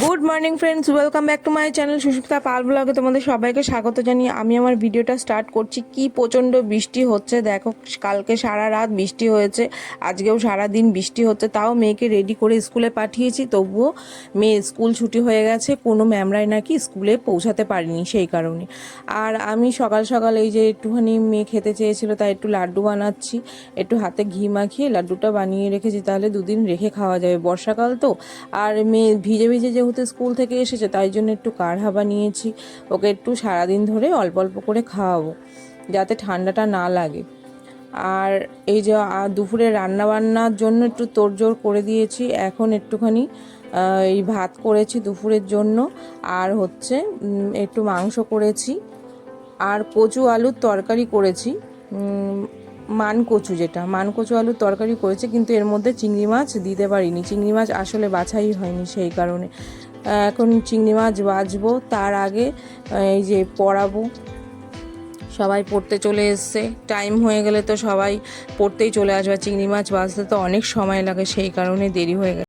Good morning friends, welcome back to my channel Sushmita Pal ব্লগে তোমাদের সবাইকে স্বাগত জানিয়ে আমি আমার ভিডিওটা স্টার্ট করছি। কি প্রচণ্ড বৃষ্টি হচ্ছে দেখো, কালকে সারা রাত বৃষ্টি হয়েছে, আজকেও সারা দিন বৃষ্টি হচ্ছে। তাও মেয়েকে রেডি করে স্কুলে পাঠিয়েছি, তবুও মেয়ে স্কুল ছুটি হয়ে গেছে, কোনো ম্যামরাই নাকি স্কুলে পৌঁছাতে পারিনি সেই কারণে। আর আমি সকাল সকাল এই যে একটুখানি মেয়ে খেতে চেয়েছিল তাই একটু লাড্ডু বানাচ্ছি, একটু হাতে ঘি মাখিয়ে লাড্ডুটা বানিয়ে রেখেছি, তাহলে দুদিন রেখে খাওয়া যাবে, বর্ষাকাল তো। আর মেয়ে ভিজে ভিজে যেহেতু স্কুল থেকে এসেছে তাই জন্য একটু কাঢ়া বানিয়েছি, ওকে একটু সারাদিন ধরে অল্প অল্প করে খাওয়াবো যাতে ঠান্ডাটা না লাগে। আর এই যে দুপুরে রান্নাবান্নার জন্য একটু তোড়জোড় করে দিয়েছি, এখন একটুখানি এই ভাত করেছি দুপুরের জন্য, আর হচ্ছে একটু মাংস করেছি, আর কচু আলুর তরকারি করেছি, মানকচু, যেটা মানকচু আলুর তরকারি করেছে, কিন্তু এর মধ্যে চিংড়ি মাছ দিতে পারিনি, চিংড়ি মাছ আসলে বাছাই হয়নি সেই কারণে। এখন চিংড়ি মাছ বাছবো, তার আগে এই যে পড়াবো, সবাই পড়তে চলে এসছে, টাইম হয়ে গেলে তো সবাই পড়তেই চলে আসবে, চিংড়ি মাছ বাছতে তো অনেক সময় লাগে সেই কারণে দেরি হয়ে গেছে।